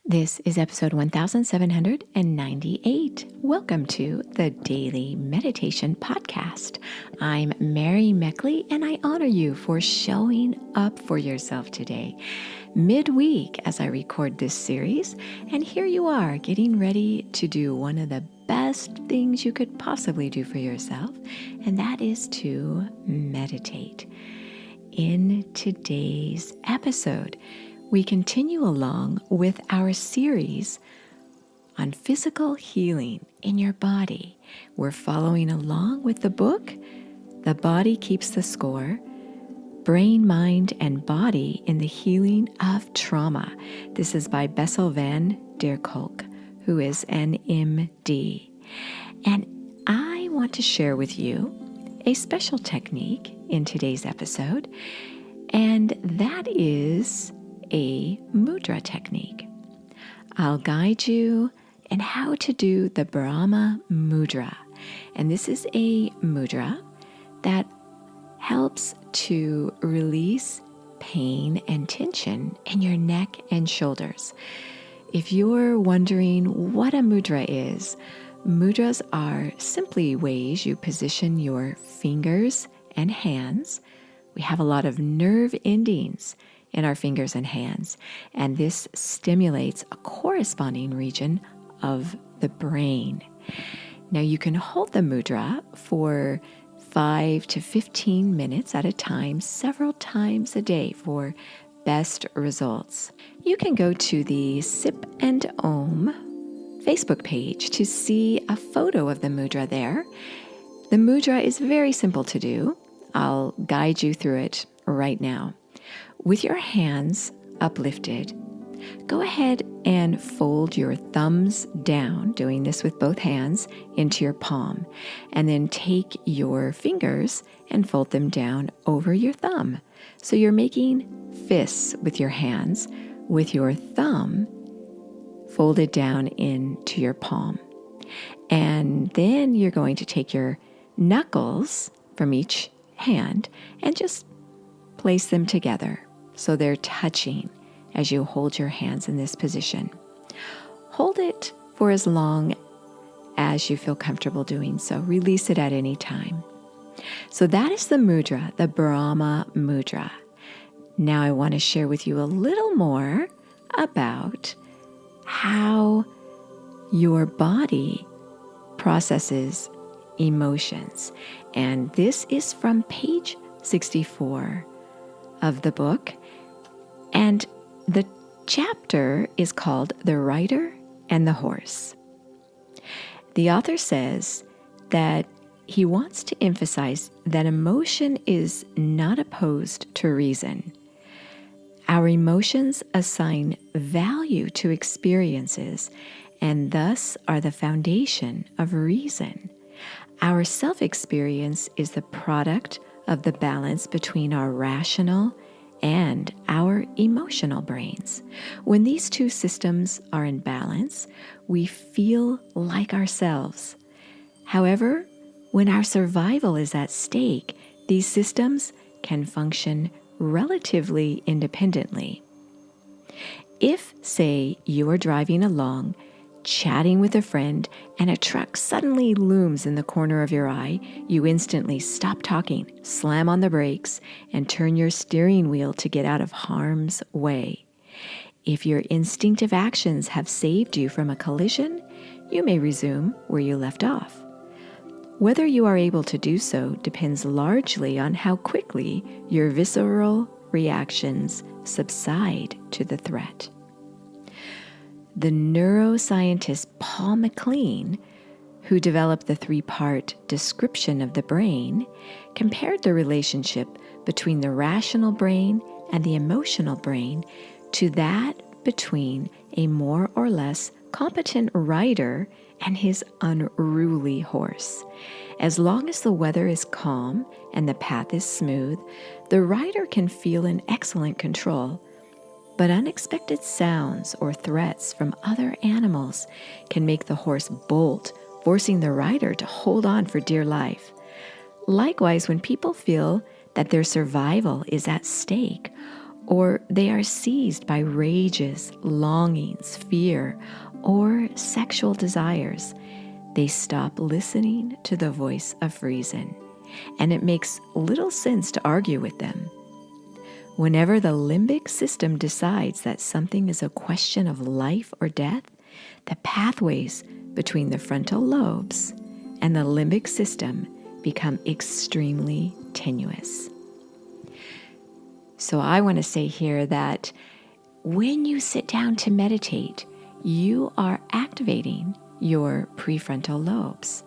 This is episode 1798. Welcome to the Daily Meditation Podcast. I'm Mary Meckley, and I honor you for showing up for yourself today, midweek as I record this series. And here you are, getting ready to do one of the best things you could possibly do for yourself, and that is to meditate. In today's episode, we continue along with our series on physical healing in your body. We're following along with the book, The Body Keeps the Score, Brain, Mind, and Body in the Healing of Trauma. This is by Bessel van der Kolk, who is an MD. And I want to share with you a special technique in today's episode, and that is a mudra technique. I'll guide you in how to do the Brahma mudra. And this is a mudra that helps to release pain and tension in your neck and shoulders. If you're wondering what a mudra is, mudras are simply ways you position your fingers and hands. We have a lot of nerve endings in our fingers and hands, and this stimulates a corresponding region of the brain. Now you can hold the mudra for 5 to 15 minutes at a time, several times a day for best results. You can go to the Sip and Om Facebook page to see a photo of the mudra there. The mudra is very simple to do. I'll guide you through it right now. With your hands uplifted, go ahead and fold your thumbs down, doing this with both hands, into your palm. And then take your fingers and fold them down over your thumb. So you're making fists with your hands, with your thumb folded down into your palm. And then you're going to take your knuckles from each hand and just place them together so they're touching as you hold your hands in this position. Hold it for as long as you feel comfortable doing so. Release it at any time. So that is the mudra, the Brahma mudra. Now I want to share with you a little more about how your body processes emotions. And this is from page 64 of the book. And the chapter is called The Rider and the Horse. The author says that he wants to emphasize that emotion is not opposed to reason. Our emotions assign value to experiences and thus are the foundation of reason. Our self-experience is the product of the balance between our rational and our emotional brains. When these two systems are in balance, we feel like ourselves. However, when our survival is at stake, these systems can function relatively independently. If, say, you are driving along, chatting with a friend, and a truck suddenly looms in the corner of your eye, you instantly stop talking, slam on the brakes, and turn your steering wheel to get out of harm's way. If your instinctive actions have saved you from a collision, you may resume where you left off. Whether you are able to do so depends largely on how quickly your visceral reactions subside to the threat. The neuroscientist Paul MacLean, who developed the 3-part description of the brain, compared the relationship between the rational brain and the emotional brain to that between a more or less competent rider and his unruly horse. As long as the weather is calm and the path is smooth, the rider can feel in excellent control. But unexpected sounds or threats from other animals can make the horse bolt, forcing the rider to hold on for dear life. Likewise, when people feel that their survival is at stake, or they are seized by rages, longings, fear, or sexual desires, they stop listening to the voice of reason, and it makes little sense to argue with them. Whenever the limbic system decides that something is a question of life or death, the pathways between the frontal lobes and the limbic system become extremely tenuous. So I want to say here that when you sit down to meditate, you are activating your prefrontal lobes.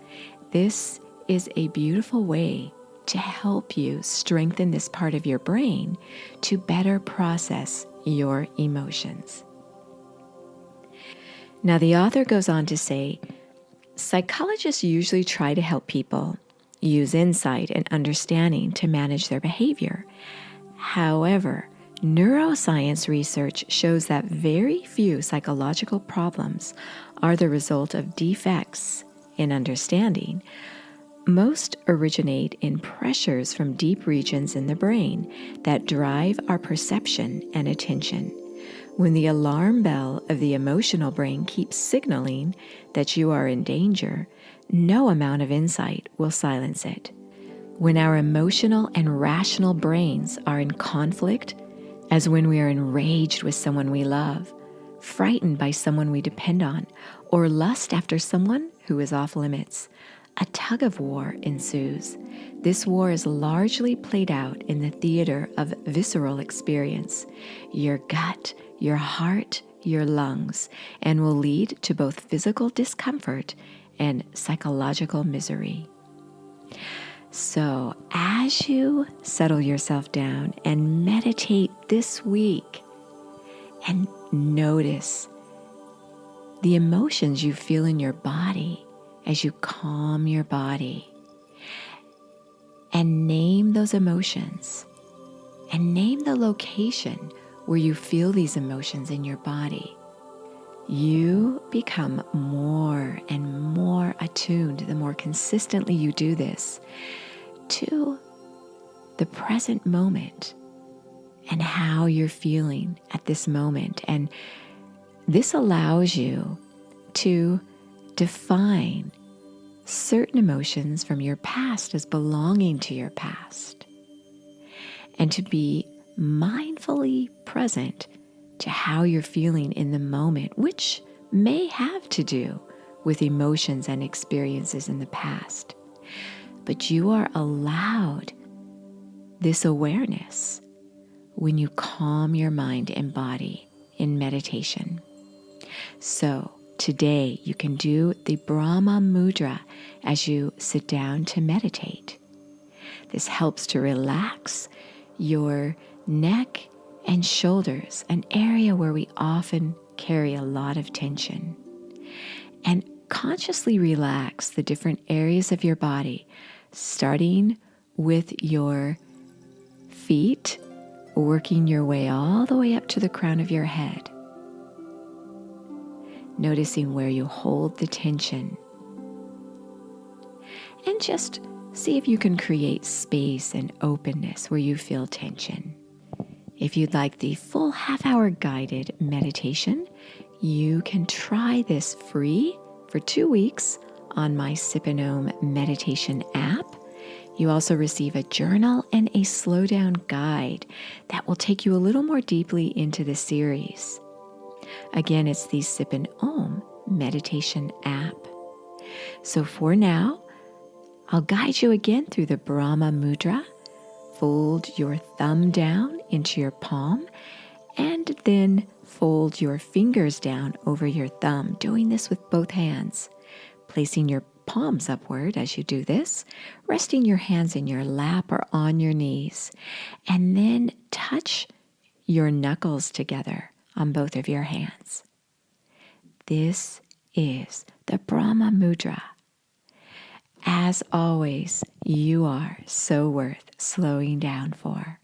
This is a beautiful way to help you strengthen this part of your brain to better process your emotions. Now, the author goes on to say, psychologists usually try to help people use insight and understanding to manage their behavior. However, neuroscience research shows that very few psychological problems are the result of defects in understanding. Most originate in pressures from deep regions in the brain that drive our perception and attention. When the alarm bell of the emotional brain keeps signaling that you are in danger, no amount of insight will silence it. When our emotional and rational brains are in conflict, as when we are enraged with someone we love, frightened by someone we depend on, or lust after someone who is off limits, a tug of war ensues. This war is largely played out in the theater of visceral experience, your gut, your heart, your lungs, and will lead to both physical discomfort and psychological misery. So, as you settle yourself down and meditate this week, and notice the emotions you feel in your body as you calm your body, and name those emotions, and name the location where you feel these emotions in your body, you become more and more attuned, the more consistently you do this, to the present moment and how you're feeling at this moment. And this allows you to define certain emotions from your past as belonging to your past, and to be mindfully present to how you're feeling in the moment, which may have to do with emotions and experiences in the past. But you are allowed this awareness when you calm your mind and body in meditation. So today you can do the Brahma mudra as you sit down to meditate. This helps to relax your neck and shoulders, an area where we often carry a lot of tension. And consciously relax the different areas of your body, starting with your feet, working your way all the way up to the crown of your head. Noticing where you hold the tension. And just see if you can create space and openness where you feel tension. If you'd like the full half-hour guided meditation, you can try this free for 2 weeks on my Sip and Om meditation app. You also receive a journal and a slow down guide that will take you a little more deeply into the series. Again, it's the Sip and Om meditation app. So for now, I'll guide you again through the Brahma mudra. Fold your thumb down into your palm, and then fold your fingers down over your thumb, doing this with both hands. Placing your palms upward as you do this, resting your hands in your lap or on your knees, and then touch your knuckles together on both of your hands. This is the Brahma mudra. As always, you are so worth slowing down for.